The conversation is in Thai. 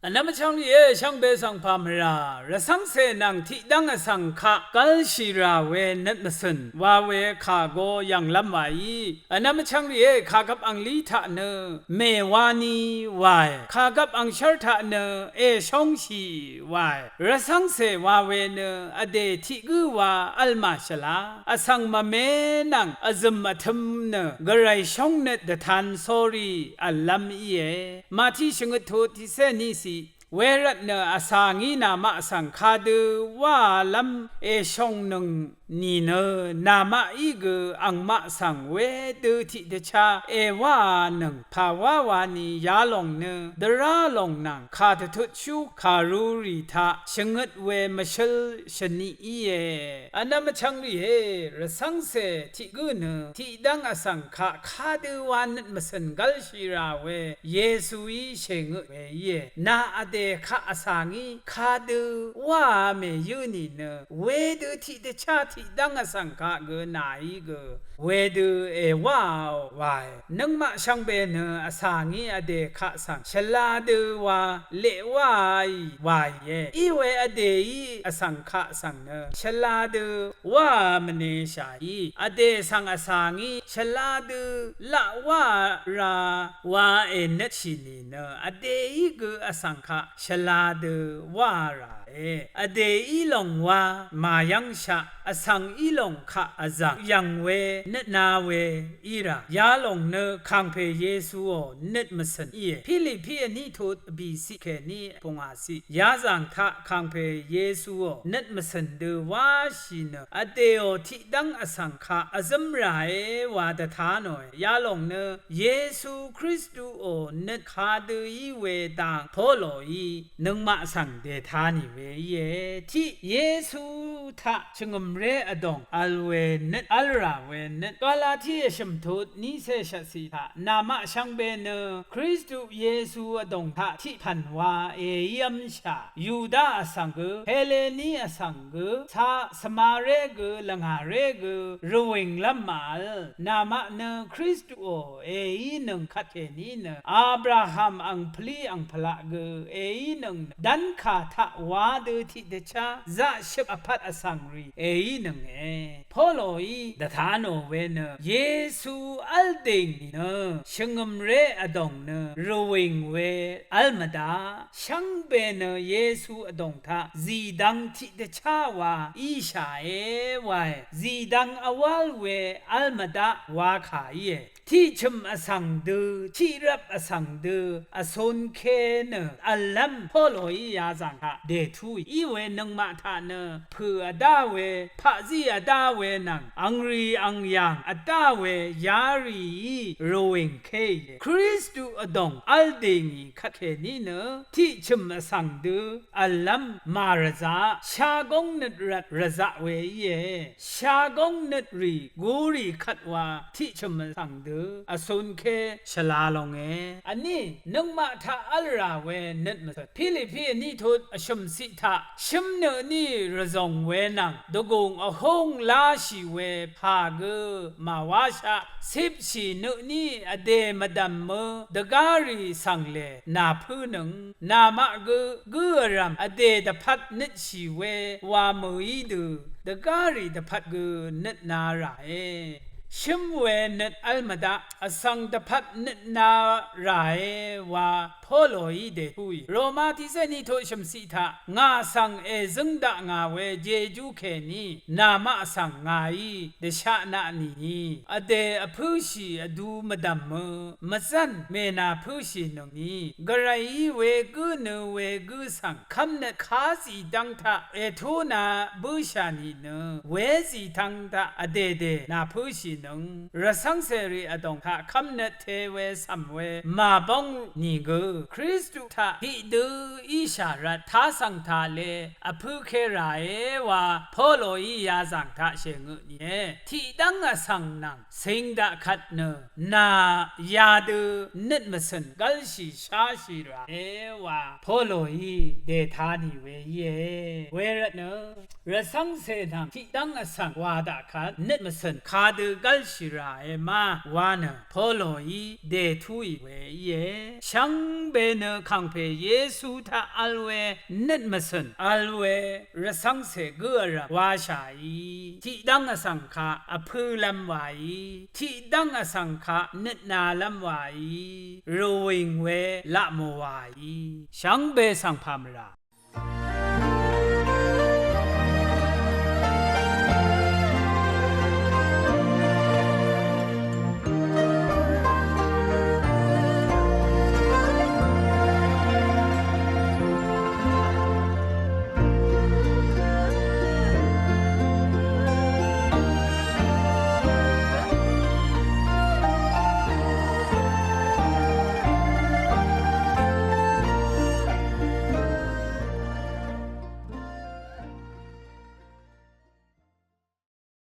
อันนั้นช่างเย่ช่างเบสังพามราระสังเสนังที่ดังสังขะกัลชีราเวนัดมสันว่าเวขาโกยังลำไว้อันนั้นช่างเย่ขากับอังลีทะเนเมวานีวายขากับอังชาร์ทะเนชงชีวายระสังเสว่าเวเนอเดทิกูวาอัลมาชลาอสังมาเมนังอซึมมาทมเนกระไรชงเนดทันโซรีอัลลัมเยมาที่ชงทุติเซนิสีเวรัตเนออาสางีนามาสังคาดูว่าลัมชงนึงนีเนนามาอีกอังมาสังเวดูทิเดชาว่านึงภาวะวานียาลงเนดราลงนังคาทุตชูคารูริทาชงดเวมชลชนีเยอันนั้นมันช่างรีเฮรสังเสทิกุเนที่ดังอสังคาดูวานัดมสันกัลชิราเวเยซูอีเชงเวเยนาอเดข้าอสังอีข้าดูว่าเมยุนีเนเวดูที่เดชาที่ดังอสังขะเกนายเกเวดูว่าวายนังมาช่างเบเนอสังอีอเดข้าสังฉลาดูว่าเลวายวายเยอีเวอเดอีอสังขะสังเนฉลาดูว่ามเนชาอีอเดสังอสังอีฉลาดูละว่าราวาเนชินีเนอเดอีเกอสังขะฉลาดูว่าราอเดอีลงว่ามายังชะอสังอีลงขะอจังยังเวนนาเวอีรายาลงเนคังเพเยซูโอเนตมสันอีพิลิพิอันนี้ทุดบีสิเคนีปงอาสิยาจังทะคังเพเยซูโอเนตมสันเดว่าชินอเดโอที่ดังอสังขะอซัมไรวาดทาหน่อยยาลงเนเยซูคริสต์โอเนตคาดูอีเวดังพอโลอีนึงมาสังเดทานิเวเยที่เยซูทะชงมเรอดงอัลเวเนตอัลราเวเนตกาลาที่ชมทุดนิเซชสีทะนามาชังเบเนคริสต์เยซูอดงทะที่พันวายัมชายูดาสังเกเฮเลนีสังเกทาสมาเรเกลังหาเรเกรวิงลัมมาลนามาเนคริสต์โอนึงคัดเทนีเนอับราฮัมอังพลีอังพละเกนึงดันคาทะวาดที่เดชาจะชิบอภัตอสังรีนึงพอลอยดทานโอเวเนเยซูอัลดิงเนชงมเรอดงเนรวิงเวอัลมาดาชังเบเนเยซูอดงทาซีดังที่เดชาวาอีชาวายซีดังอวัลเวอัลมาดาวาขายที่ชมอสังดูที่รับอสังดูอสนเคเนอัลลัมพอลอยยาจังฮะเดทุยอีเวนังมาทาเนเพื่อดาเวพะซีอดาเวนังอังรีอังยังอดาเวยารีโรเวงเคคริสต์อดงอัลเดงีคัดเคนีเนที่ชมอสังดูอัลลัมมารซาชากงนดรัดรซาเวเยชากงนดรีกูรีคัดว่าที่ชมอสังดูอสุนเคชลาลงอันนี้นึงมาทาอัลราเวนัดมาพิลิพินี่ทุดชมสิทาชิมเนนี่ระจงเวนังดกงอหงลาชิเวพาเกมาวาชาสิบชีเนนี่อเดมดัมเมดการีสังเลนาพื้นึงนามะเกรัมอเดดพัดนิชีเววามือดูดการีดพัดเกนินาราชิมเวเนตอัลมาดาอสังดพัดเนตนารายว่าพอลอยเดหุยโรมาที่เซนิโทชมสิทางาสังซึงดางาเวเจจูเคนีนามาสังงายเดชะนานีอเดอพุชีอดูมดัมมซันเมนาพุชีนงนีกระไรเวกุนเวกุสังคำเนคาสีดังทะทูนาบุชานีเนเวสีทังทะอเดเดนาพุชีนงรสังเสรีอดงทะคำเนเทเวสัมเวมาบงนีเกคริสตุทาฮิดูอิชารัตทาสังทาเลอภุเคราว่าพอโลอียาสังทาเชงุเนี่ยที่ดังอสังนังสิงดาคัดเนนายาดูนิดมสันกัลชีชาชีราว่าพอโลอีเดทานิเวเยเวรเนรสังเสนังที่ดังอสังวาดาคัดนิดมสันคาดูกั กัลชิราเอมาวานะพอลอีเดทุยเวเยช่างเบเนคังเพเยซูทาอัลเวเน็ตมสันอัลเวระสังเสกุอระวาชาอีที่ดังอสังขะอพือลำวายที่ดังอสังขะเน็ตนาลำวายโรวิงเวละโมวายช่างเบสังพามรา